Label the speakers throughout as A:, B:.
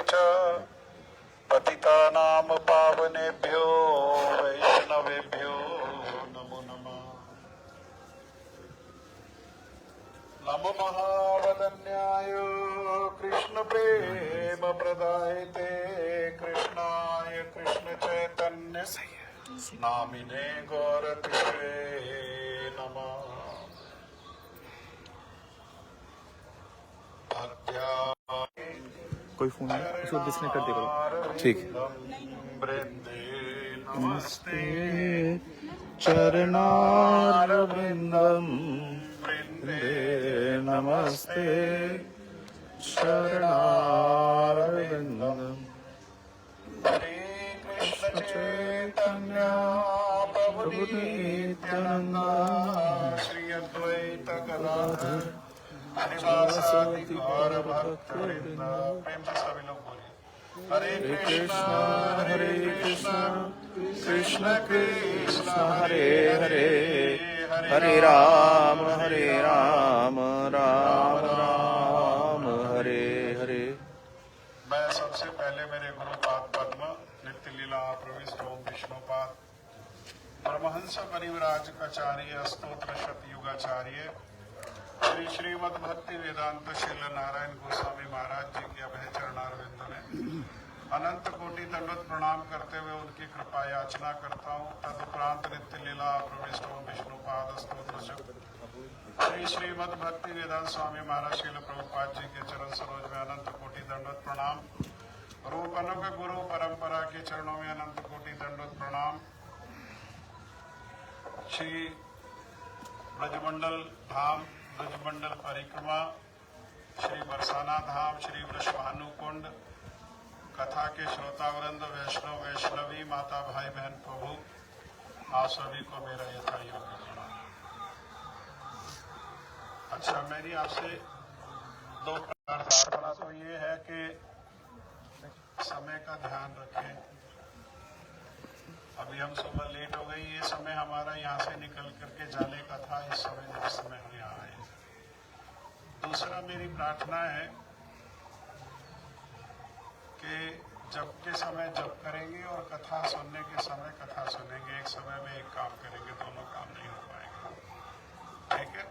A: च पतितानां पावनेभ्यो वैष्णवेभ्यो नमो नमः। नमो महावदन्याय कृष्ण प्रेम प्रदायते कृष्णाय कृष्ण चैतन्य नामिने गौरतिष्ठे नमः।
B: कोई फोन है उसको डिस्कनेक्ट कर देगा। ठीक। नमस्ते चरणारविंदम वृंदे नमस्ते चरणारविंदम।
A: हरे कृष्ण चैतन्य प्रभु नित्यानंद श्री अद्वैत गदाधर श्रीवासादि गौर भक्तवृंद। प्रेम से सभी लोग बोलिए हरे कृष्णा कृष्ण कृष्ण हरे हरे
B: हरे राम राम राम हरे हरे।
A: मैं सबसे पहले मेरे गुरुपाद पद्म नित्य लीला प्रविष्ट ओम विष्णुपाद परमहंस परिव्राजकाचार्य स्तोत्र शतयुगाचार्य श्री श्रीमद् भक्ति वेदांत शील नारायण गोस्वामी महाराज जी के अभय चरणारविंद में अनंत कोटि दंडवत प्रणाम करते हुए उनकी कृपा याचना करता हूँ। तदुपरांत नित्य लीला प्रविष्ट ओम विष्णुपाद स्तोत्र श्री श्रीमद् भक्ति वेदांत स्वामी महाराज शील प्रभुपाद जी के चरण सरोज में अनंत कोटि दंडवत प्रणाम। रूप अनुग गुरु परंपरा के चरणों में अनंत कोटि दंडवत प्रणाम। श्री ब्रजमंडल धाम ब्रजमंडल परिक्रमा श्री बरसाना धाम श्री वृषभानु कुंड कथा के श्रोतावृंद वैष्णव वैष्णवी माता भाई बहन प्रभु आप सभी को मेरा यथा योग्य प्रणाम। अच्छा, मेरी आपसे दो प्रार्थना तो ये है कि समय का ध्यान रखें। अभी हम सुबह लेट हो गई, ये समय हमारा यहाँ से निकल करके जाने का था इस समय जिस समय हम यहाँ आए। दूसरा मेरी प्रार्थना है कि जब के समय जब करेंगे और कथा सुनने के समय कथा सुनेंगे। एक समय में एक काम करेंगे, दोनों काम नहीं हो पाएंगे। ठीक है,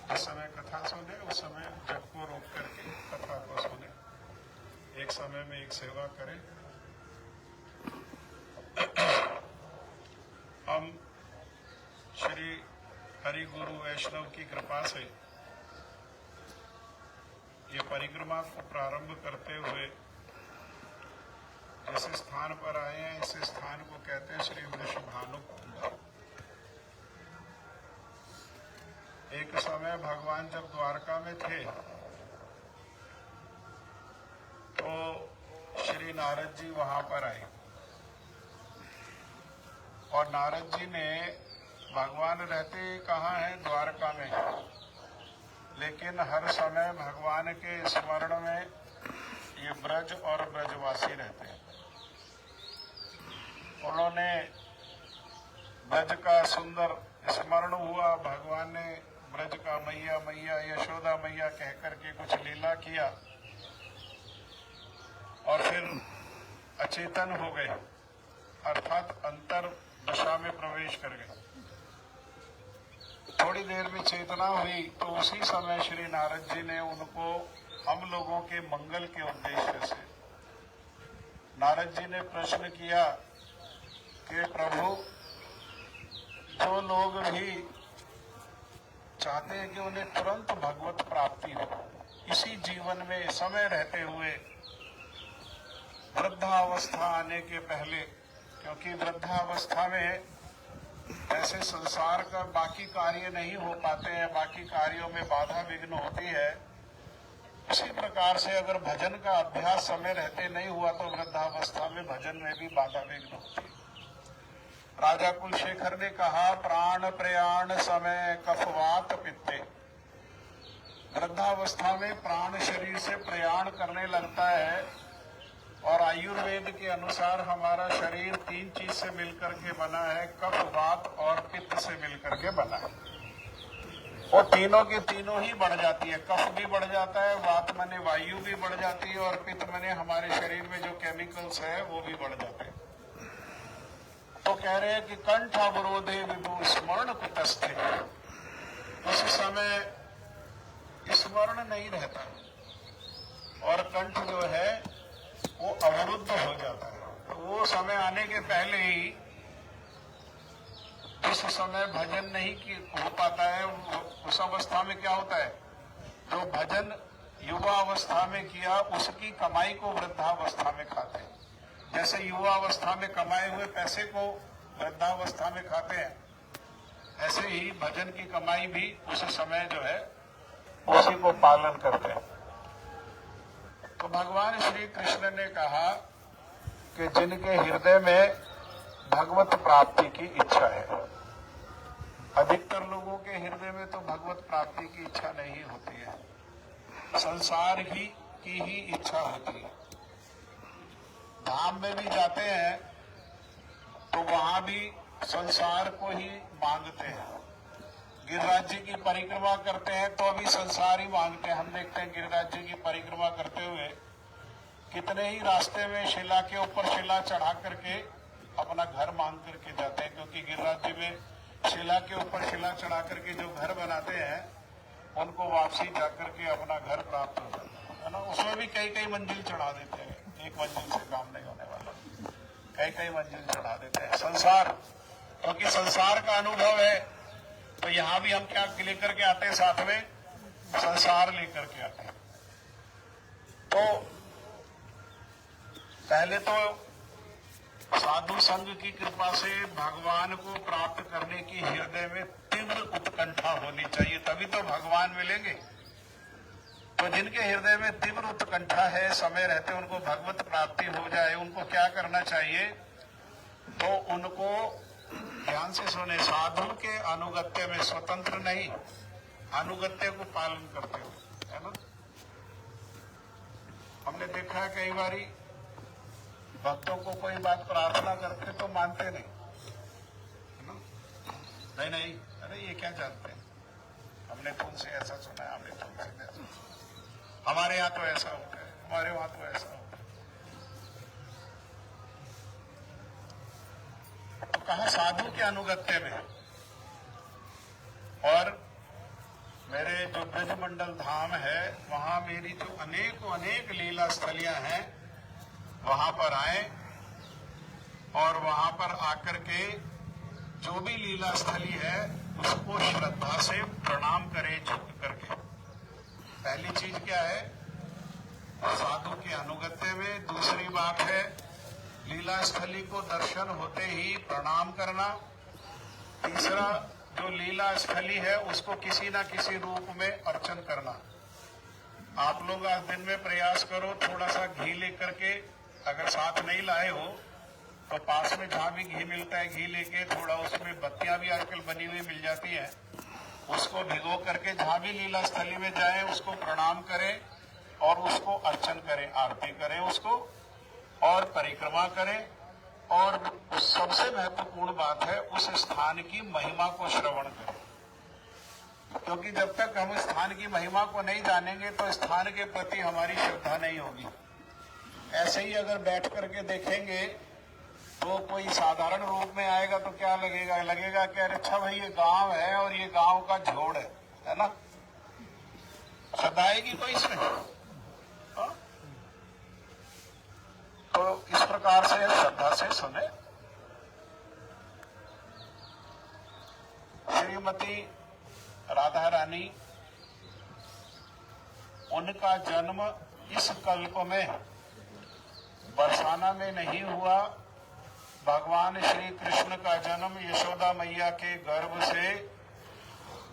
A: जिस समय कथा सुने उस समय जब को रोक करके कथा को सुने, एक समय में एक सेवा करें। हम श्री हरि गुरु वैष्णव की कृपा से ये परिक्रमा को प्रारंभ करते हुए जिस स्थान पर आए हैं इस स्थान को कहते हैं श्री वृषभानु कुंड। एक समय भगवान जब द्वारका में थे तो श्री नारद जी वहां पर आए और नारद जी ने भगवान रहते कहाँ हैं? द्वारका में। लेकिन हर समय भगवान के स्मरण में ये ब्रज और ब्रजवासी रहते हैं। उन्होंने ब्रज का सुंदर स्मरण हुआ, भगवान ने ब्रज का मैया मैया यशोदा मैया कह करके कुछ लीला किया और फिर अचेतन हो गए, अर्थात अंतर दशा में प्रवेश कर गए। थोड़ी देर में चेतना हुई तो उसी समय श्री नारद जी ने उनको हम लोगों के मंगल के उद्देश्य से नारद जी ने प्रश्न किया कि प्रभु, जो लोग भी चाहते हैं कि उन्हें तुरंत भगवत प्राप्ति हो इसी जीवन में समय रहते हुए, वृद्धावस्था आने के पहले, क्योंकि वृद्धावस्था में ऐसे संसार का बाकी कार्य नहीं हो पाते हैं, बाकी कार्यों में बाधा विघ्न होती है। इसी प्रकार से अगर भजन का अभ्यास समय रहते नहीं हुआ तो वृद्धावस्था में भजन में भी बाधा विघ्न होती है। राजा कुलशेखर ने कहा, प्राण प्रयाण समय कफवात पित्ते। वृद्धावस्था में प्राण शरीर से प्रयाण करने लगता है और आयुर्वेद के अनुसार हमारा शरीर 3 चीज से मिलकर के बना है, कफ वात और पित्त से मिलकर के बना है। वो तीनों की तीनों ही बढ़ जाती है। कफ भी बढ़ जाता है, वात माने वायु भी बढ़ जाती है, और पित्त माने हमारे शरीर में जो केमिकल्स है वो भी बढ़ जाते हैं। तो कह रहे हैं कि कंठ अवरोधे विभु स्मरण कुतस्थे, उस समय स्मरण नहीं रहता और कंठ जो है वो अवरुद्ध हो जाता है। तो वो समय आने के पहले ही उस समय भजन नहीं हो पाता है। उस अवस्था में क्या होता है, जो भजन युवा अवस्था में किया उसकी कमाई को वृद्धावस्था में खाते हैं। जैसे युवा अवस्था में कमाए हुए पैसे को वृद्धावस्था में खाते हैं, ऐसे ही भजन की कमाई भी उस समय जो है उसी को पालन करते हैं। तो भगवान श्री कृष्ण ने कहा कि जिनके हृदय में भगवत प्राप्ति की इच्छा है, अधिकतर लोगों के हृदय में तो भगवत प्राप्ति की इच्छा नहीं होती है, संसार की ही इच्छा होती है। धाम में भी जाते हैं तो वहां भी संसार को ही मांगते हैं। गिरिराज जी की परिक्रमा करते हैं तो अभी संसार ही मांगते हैं। हम देखते हैं गिरिराज जी की परिक्रमा करते हुए कितने ही रास्ते में शिला के ऊपर शिला चढ़ा करके अपना घर मांग करके जाते हैं, क्योंकि गिरिराज जी में शिला के ऊपर शिला चढ़ा करके जो घर बनाते हैं उनको वापसी जाकर के अपना घर प्राप्त हो जाता है ना। उसमें भी कई कई मंजिल चढ़ा देते हैं, एक मंजिल से काम नहीं होने वाला, कई कई मंजिल चढ़ा देते हैं। संसार, क्योंकि संसार का अनुभव है, तो यहाँ भी हम क्या लेकर के आते हैं, साथ में संसार लेकर के आते हैं। तो पहले तो साधु संघ की कृपा से भगवान को प्राप्त करने की हृदय में तीव्र उत्कंठा होनी चाहिए, तभी तो भगवान मिलेंगे। तो जिनके हृदय में तीव्र उत्कंठा है, समय रहते उनको भगवत प्राप्ति हो जाए, उनको क्या करना चाहिए, तो उनको ध्यान से सुने, साधु के अनुगत्य में स्वतंत्र नहीं, अनुगत्य को पालन करते हुए, है ना। हमने देखा है कई बारी भक्तों को कोई बात प्रार्थना करते तो मानते नहीं, है ना। नहीं नहीं, अरे ये क्या जानते हैं, हमने तुमसे ऐसा सुना है, हमने तुमसे ऐसा, हमारे यहाँ तो ऐसा होता है, हमारे वहां तो ऐसा होता है। तो कहा साधु के अनुगत्य में। और मेरे जो ब्रजमंडल धाम है वहां मेरी जो अनेक लीला स्थलियां हैं, वहां पर आए और वहां पर आकर के जो भी लीला स्थली है उसको श्रद्धा से प्रणाम करें झुक करके। पहली चीज क्या है, साधु के अनुगत्य में। दूसरी बात है लीला स्थली को दर्शन होते ही प्रणाम करना। तीसरा, जो लीला स्थली है उसको किसी ना किसी रूप में अर्चन करना। आप लोग आज दिन में प्रयास करो, थोड़ा सा घी लेकर के, अगर साथ नहीं लाए हो तो पास में जहां भी घी मिलता है घी लेके, थोड़ा उसमें बत्तियां भी आजकल बनी हुई मिल जाती हैं, उसको भिगो करके जहां भी लीला स्थली में जाए उसको प्रणाम करें और उसको अर्चन करें, आरती करें उसको, और परिक्रमा करें। और सबसे महत्वपूर्ण बात है उस स्थान की महिमा को श्रवण करें, क्योंकि जब तक हम स्थान की महिमा को नहीं जानेंगे तो स्थान के प्रति हमारी श्रद्धा नहीं होगी। ऐसे ही अगर बैठ करके देखेंगे तो कोई साधारण रूप में आएगा तो क्या लगेगा कि अरे अच्छा भाई ये गांव है और ये गांव का झोड़ है ना, श्रद्धा आएगी कोई इसमें? हाँ? तो इस प्रकार से श्रद्धा से सुने। श्रीमती राधा रानी, उनका जन्म इस कल्प में बरसाना में नहीं हुआ। भगवान श्री कृष्ण का जन्म यशोदा मैया के गर्भ से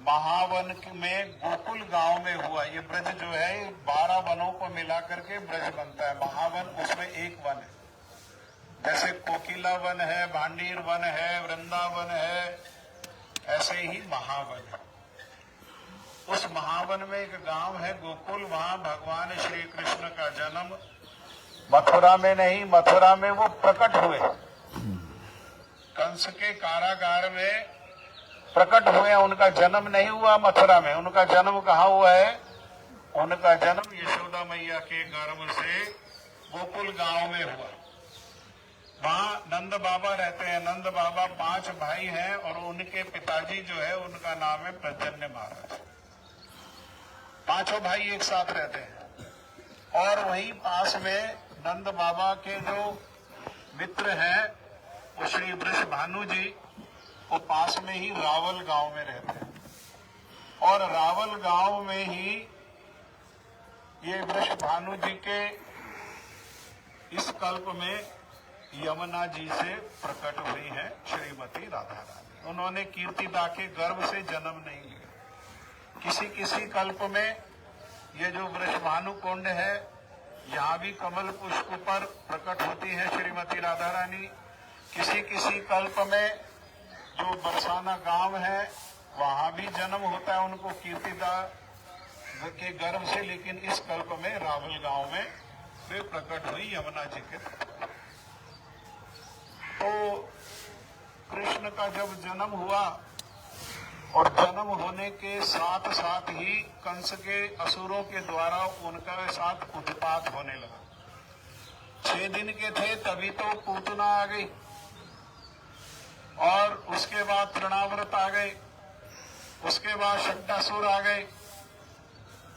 A: महावन में गोकुल गांव में हुआ। ये ब्रज जो है 12 वनों को मिलाकर के ब्रज बनता है। महावन उसमें एक वन है, जैसे कोकिला वन है, भांडीर वन है, वृंदावन है, ऐसे ही महावन है। उस महावन में एक गांव है गोकुल, वहां भगवान श्री कृष्ण का जन्म। मथुरा में नहीं, मथुरा में वो प्रकट हुए कंस के कारागार में। प्रकट हुए, उनका जन्म नहीं हुआ मथुरा में। उनका जन्म कहाँ हुआ है? उनका जन्म यशोदा मैया के गर्भ से गोकुल गांव में हुआ। वहां नंद बाबा रहते हैं। नंद बाबा 5 भाई हैं और उनके पिताजी जो है उनका नाम है प्रजन्य महाराज। 5 भाई एक साथ रहते हैं और वहीं पास में नंद बाबा के जो मित्र हैं वो श्री वृषभानु जी, वो पास में ही रावल गांव में रहते हैं। और रावल गांव में ही ये वृषभानु जी के इस कल्प में यमुना जी से प्रकट हुई है श्रीमती राधा रानी। उन्होंने कीर्तिदा के गर्भ से जन्म नहीं लिया। किसी किसी कल्प में ये जो वृषभानु कुंड है, यहाँ भी कमल पुष्प पर प्रकट होती है श्रीमती राधा रानी। किसी किसी कल्प में जो बरसाना गांव है, वहां भी जन्म होता है उनको कीर्तिदा के गर्भ से। लेकिन इस कल्प में रावल गांव में वे प्रकट हुई यमुना जी के। तो कृष्ण का जब जन्म हुआ और जन्म होने के साथ साथ ही कंस के असुरों के द्वारा उनका साथ उत्पात होने लगा। 6 दिन के थे तभी तो पूतना आ गई और उसके बाद तृणाव्रत आ गए, उसके बाद शक्टासुर आ गए।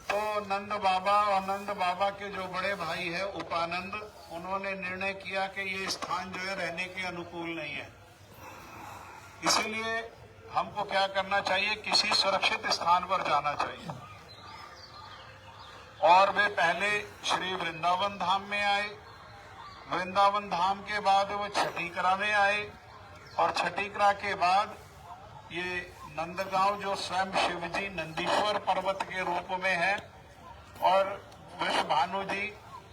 A: तो नंद बाबा और नंद बाबा के जो बड़े भाई है उपानंद, उन्होंने निर्णय किया कि ये स्थान जो है रहने के अनुकूल नहीं है। इसीलिए हमको क्या करना चाहिए, किसी सुरक्षित स्थान पर जाना चाहिए। और वे पहले श्री वृंदावन धाम में आए। वृंदावन धाम के बाद वो छठीकरा में आए और छठीकरा के बाद ये नंदगांव जो स्वयं शिवजी नंदीश्वर पर्वत के रूप में है, और वृषभानु जी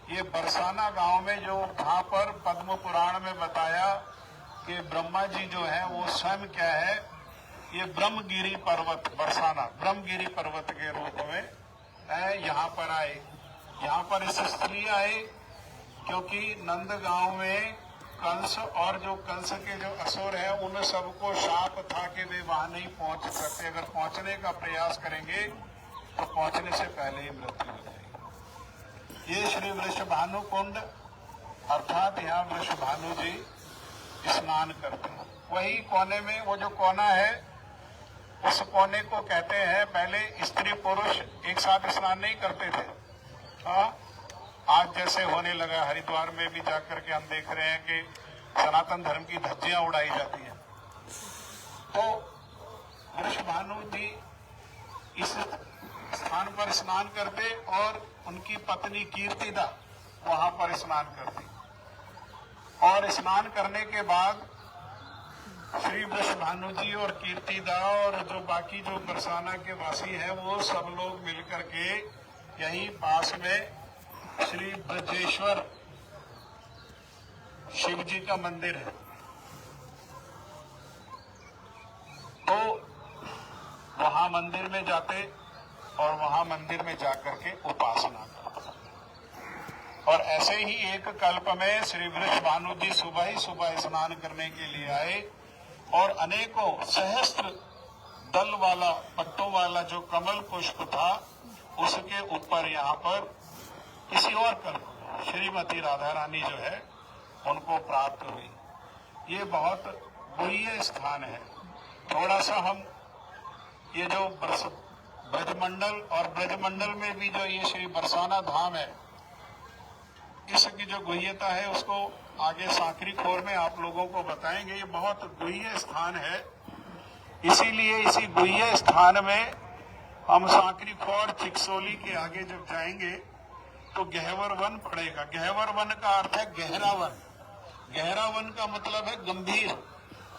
A: ये बरसाना गांव में जो वहां पर पद्म पुराण में बताया कि ब्रह्मा जी जो है वो स्वयं क्या है, ये ब्रह्मगिरी पर्वत, बरसाना ब्रह्मगिरी पर्वत के रूप में यहाँ पर आए। यहाँ पर इसलिए आए क्योंकि नंदगांव में कंस और जो कंस के जो असुर है उन सबको शाप था कि वे वहां नहीं पहुंच सकते। अगर पहुंचने का प्रयास करेंगे तो पहुंचने से पहले ही मृत्यु हो जाएगी। ये श्री वृषभानु कुंड अर्थात यहाँ वृषभानु जी स्नान करते हैं। वही कोने में वो जो कोना है उस कोने को कहते हैं, पहले स्त्री पुरुष एक साथ स्नान नहीं करते थे। हाँ, आज जैसे होने लगा, हरिद्वार में भी जाकर के हम देख रहे हैं कि सनातन धर्म की धज्जियां उड़ाई जाती हैं। तो वृषभानु जी इस स्थान पर स्नान करते और उनकी पत्नी कीर्तिदा वहां पर स्नान करती। और स्नान करने के बाद श्री वृषभानु जी और कीर्तिदा और जो बाकी जो बरसाना के वासी हैं वो सब लोग मिलकर के यहीं पास में श्री ब्रजेश्वर शिव जी का मंदिर है, तो वहां मंदिर में जाते और वहां मंदिर में जाकर के उपासना करते। और ऐसे ही एक कल्प में श्री वृषभानु जी सुबह ही सुबह स्नान करने के लिए आए और अनेकों सहस्त्र दल वाला पत्तों वाला जो कमल पुष्प था उसके ऊपर यहाँ पर किसी और कल्प श्रीमती राधा रानी जो है उनको प्राप्त हुई। ये बहुत गुह्य स्थान है। थोड़ा सा हम ये जो ब्रजमंडल और ब्रजमंडल में भी जो ये श्री बरसाना धाम है, इसकी जो गुह्यता है उसको आगे सांकरी खोर में आप लोगों को बताएंगे। ये बहुत गुह्य स्थान है, इसीलिए इसी गुह्य स्थान में हम सांकरी खोर चिकसोली के आगे जब जाएंगे तो गहवर वन पड़ेगा। गहवर वन का अर्थ है गहरा वन। गहरा वन का मतलब है गंभीर,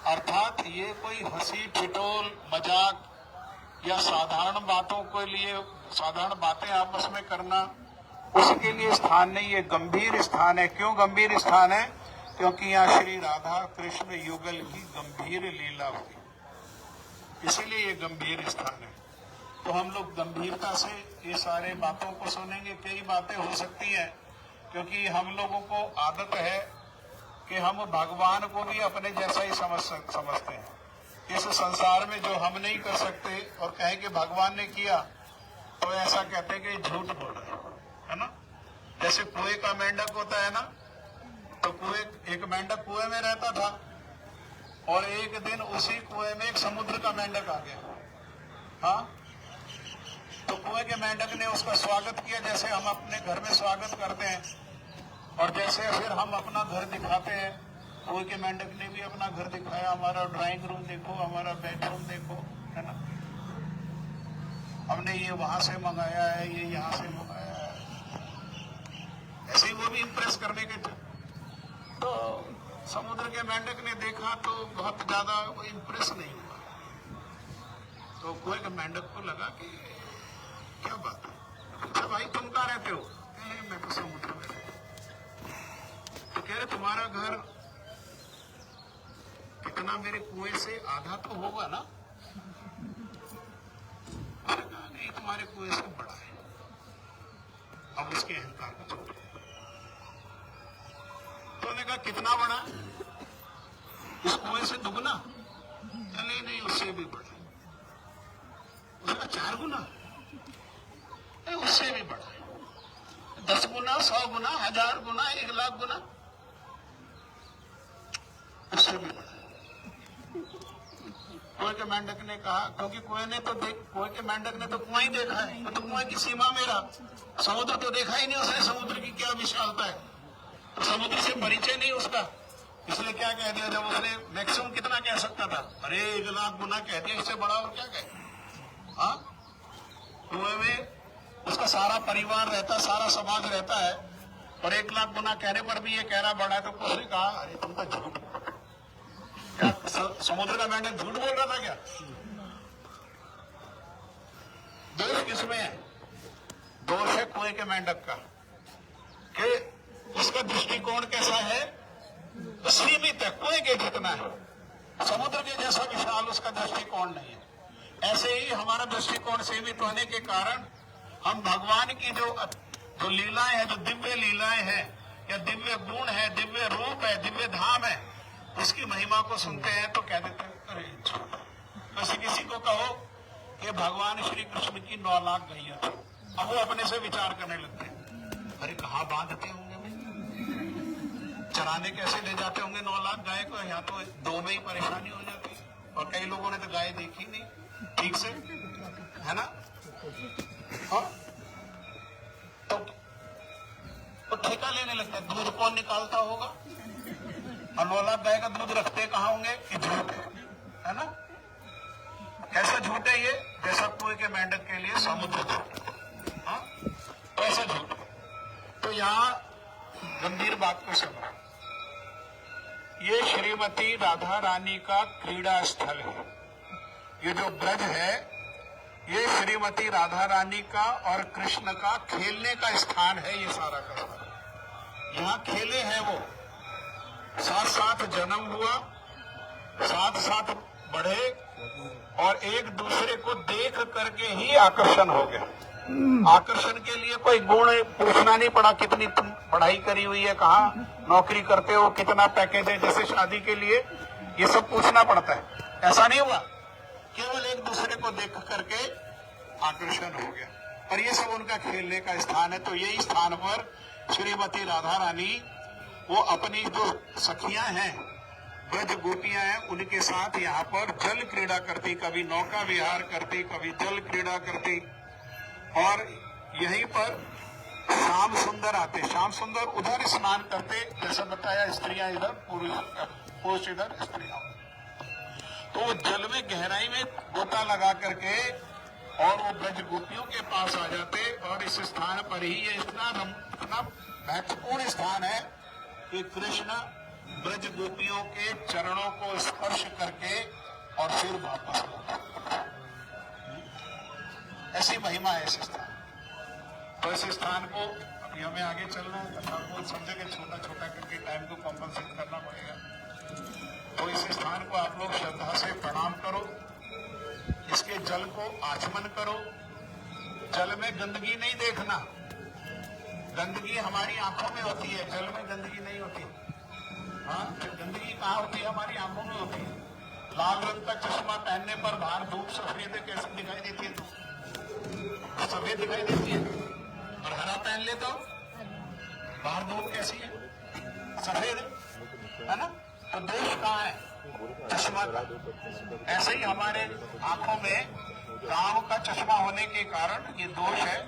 A: अर्थात ये कोई हंसी ठिठोल मजाक या साधारण बातों के लिए साधारण बातें आपस में करना उसके लिए स्थान नहीं, ये गंभीर स्थान है। क्यों गंभीर स्थान है? क्योंकि यहाँ श्री राधा कृष्ण युगल की गंभीर लीला हुई, इसीलिए ये गंभीर स्थान है। तो हम लोग गंभीरता से ये सारे बातों को सुनेंगे। कई बातें हो सकती हैं क्योंकि हम लोगों को आदत है कि हम भगवान को भी अपने जैसा ही समझते हैं। इस संसार में जो हम नहीं कर सकते और कहें कि भगवान ने किया, तो ऐसा कहते हैं कि झूठ बोल रहे है ना। जैसे कुएं का मेंढक होता है ना, तो एक मेंढक कुएं में रहता था और एक दिन उसी कुएं में एक समुद्र का मेंढक आ गया। हाँ, तो कुएं के मेंढक ने उसका स्वागत किया जैसे हम अपने घर में स्वागत करते हैं, और जैसे फिर हम अपना घर दिखाते हैं, कुएं के मेंढक ने भी अपना घर दिखाया, हमारा ड्राइंग रूम देखो, हमारा बेडरूम देखो, है ना, हमने ये वहां से मंगाया है, ये यहाँ से मंगाया है। ऐसे ही वो भी इंप्रेस करने के थे। तो समुद्र के मेंढक ने देखा तो बहुत ज्यादा वो इंप्रेस नहीं हुआ। तो कुएं के मेंढक को लगा कि क्या बात है, अच्छा भाई तुम कहाँ रहते हो? मैं तो समुद्र में रहता हूं। तो कह रहे तुम्हारा घर कितना मेरे कुएं से आधा तो होगा ना? नहीं, तुम्हारे कुएं से बड़ा है। अब उसके अहंकार को छोड़ दिया। तो उन्होंने कहा कितना बड़ा? इस कुएं से दुगना? नहीं, उससे भी बड़ा। उसका 4 गुना? उससे भी बड़ा। 10 गुना, 100 गुना, 1000 गुना, 1 लाख गुना, उससे भी बड़ा। कुएं के मेंढक ने कहा, क्योंकि कुएं के मेंढक ने तो कुआं ही देखा है, तो कुएं की सीमा में रहा, समुद्र तो देखा ही नहीं उसने, समुद्र की क्या विशालता है, तो समुद्र से परिचय नहीं उसका। इसलिए क्या कह दिया, जब उसने मैक्सिमम कितना कह सकता था, अरे 1 लाख गुना कह दिया, इससे बड़ा और क्या कहे। हाँ, कुएं में उसका सारा परिवार रहता, सारा समाज रहता है, और 1 लाख गुना कहने पर भी ये कह रहा बड़ा है। तो उसने कहा अरे तुम तो झूठ, क्या समुद्र का मेंढक झूठ बोल रहा था क्या? दोष किसमें है? दोष है कुएं के मेंढक का, कि उसका दृष्टिकोण कैसा है, सीमित है, कुएं के जितना है, समुद्र के जैसा विशाल उसका दृष्टिकोण नहीं है। ऐसे ही हमारा दृष्टिकोण सीमित होने के कारण हम भगवान की जो लीलाएं हैं, जो दिव्य लीलाएं हैं, या दिव्य गुण है, दिव्य रूप है, दिव्य धाम है, उसकी महिमा को सुनते हैं तो कह देते हैं अरे झूठ। किसी को कहो कि भगवान श्री कृष्ण की 9 लाख गैया थी, अब वो अपने से विचार करने लगते हैं, अरे कहाँ बांधते होंगे भाई, चराने कैसे ले जाते होंगे 9 लाख गाय को, यहाँ तो 2 में ही परेशानी हो जाती है, और कई लोगों ने तो गाय देखी नहीं ठीक से, है ना। हाँ, तो ठेका लेने लगता है, दूध कौन निकालता होगा, और 9 लाख गाय का दूध रखते कहाँ होंगे, कि झूठ है ना। कैसा झूठ है ये? जैसा कुएं के मेंढक के लिए समुद्र झूठ। हाँ, ऐसा झूठ। तो यहाँ गंभीर बात को समझो, ये श्रीमती राधा रानी का क्रीड़ा स्थल है। ये जो ब्रज है, ये श्रीमती राधा रानी का और कृष्ण का खेलने का स्थान है। ये सारा का सारा यहाँ खेले हैं, वो साथ साथ जन्म हुआ, साथ साथ बढ़े, और एक दूसरे को देख करके ही आकर्षण हो गया। आकर्षण के लिए कोई गुण पूछना नहीं पड़ा, कितनी तुम पढ़ाई करी हुई है, कहाँ नौकरी करते हो, कितना पैकेज है, जैसे शादी के लिए ये सब पूछना पड़ता है। ऐसा नहीं हुआ, केवल एक दूसरे को देख करके आकर्षण हो गया, और ये सब उनका खेलने का स्थान है। तो यही स्थान पर श्रीमती राधा रानी वो अपनी जो सखियां हैं, ब्रज गोपियां हैं, उनके साथ यहाँ पर जल क्रीड़ा करती, कभी नौका विहार करती, कभी जल क्रीड़ा करती, और यहीं पर श्याम सुंदर आते, श्याम सुंदर उधर स्नान करते, जैसा बताया स्त्रियां इधर, पुरुष इधर, स्त्रियां। तो वो जल में गहराई में गोता लगा करके और वो ब्रज गोपियों के पास आ जाते, और इस स्थान पर ही ये इतना महत्वपूर्ण स्थान है कि कृष्ण ब्रज गोपियों के चरणों को स्पर्श करके और फिर वापस लौटे। ऐसी महिमा है इस स्थान। तो इस स्थान को अभी हमें आगे चलना है, आपको सब जगह छोटा छोटा करके टाइम को कंपलसेट करना पड़ेगा। तो इस स्थान को आप लोग श्रद्धा से प्रणाम करो, इसके जल को आचमन करो। जल में गंदगी नहीं देखना, गंदगी हमारी आंखों में होती है, जल में गंदगी नहीं होती। हाँ, गंदगी कहाँ होती है? हमारी आंखों में होती है। लाल रंग का चश्मा पहनने पर बाहर धूप सफेद है, कैसी दिखाई देती है? तो सफेद दिखाई देती है। और हरा पहन ले तो बाहर धूप कैसी है? सफेद है ना? तो दोष कहाँ है? चश्मा का। ऐसे ही हमारे आंखों में काम का चश्मा होने के कारण ये दोष है,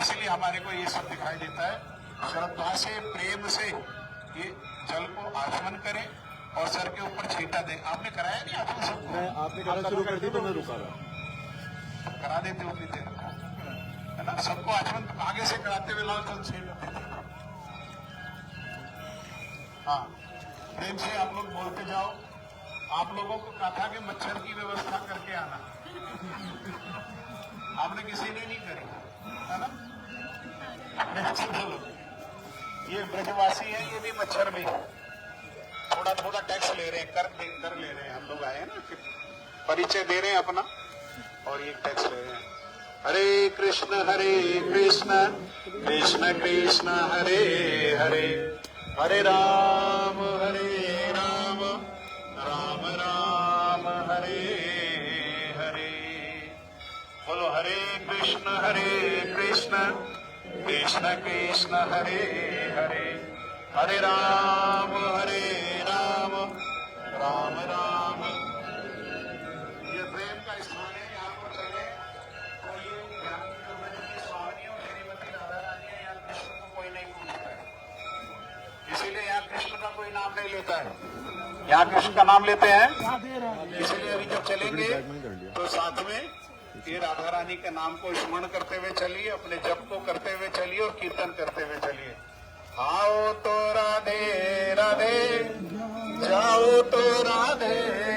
A: इसलिए हमारे को ये सब दिखाई देता है। श्रद्धा से, प्रेम से ये जल को आचमन करें और सर के ऊपर छींटा दें। आपने कराया नहीं? आपने सबको
B: आपने करना शुरू कर दी तो मैं रुका रहा।
A: करा देते हो पीते है ना? सबको आचमन आगे से कराते हुए लाल चंद छींट देते। हाँ, प्रेम से आप लोग बोलते जाओ। आप लोगों को कहा कि मच्छर की व्यवस्था करके आना, आपने किसी ने नहीं करी, है ना? ये ब्रजवासी है, ये भी मच्छर में थोड़ा थोड़ा टैक्स ले रहे हैं, कर ले रहे हैं। हम लोग आए हैं ना, परिचय दे रहे हैं अपना, और ये टैक्स ले रहे हैं। हरे कृष्ण कृष्ण कृष्ण हरे हरे, हरे राम राम राम हरे हरे। बोलो हरे कृष्ण कृष्ण कृष्ण हरे हरे, हरे राम राम राम। ये प्रेम का स्थान है, यहाँ पर चले तो ये स्वामी और श्रीमती राधा रानी है, यहाँ कृष्ण को कोई नहीं पूछता है, इसीलिए यहाँ कृष्ण का कोई नाम नहीं लेता है। यहाँ कृष्ण का नाम लेते हैं, इसलिए अभी जब चलेंगे तो साथ में ये राधा रानी के नाम को स्मरण करते हुए चलिए, अपने जप को करते हुए चलिए और कीर्तन करते हुए चलिए। आओ तो राधे राधे, जाओ तो राधे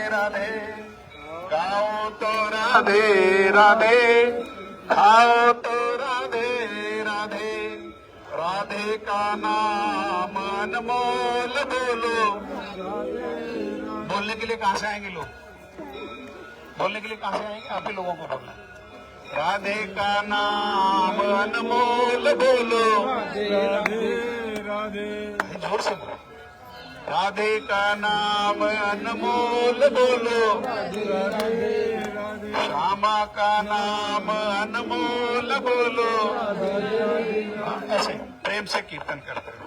A: राधे, गाओ तो राधे राधे, खाओ तो राधे राधे। राधे का नाम अनमोल बोलो। बोलने के लिए कहाँ से आएंगे लोग? बोलने के लिए कहाँ से आएंगे? आप ही लोगों को बोलना। राधे का नाम अनमोल बोलो, जोर से बोलो। राधे का नाम अनमोल बोलो, श्यामा का नाम अनमोल बोलो। ऐसे प्रेम से कीर्तन करते हो।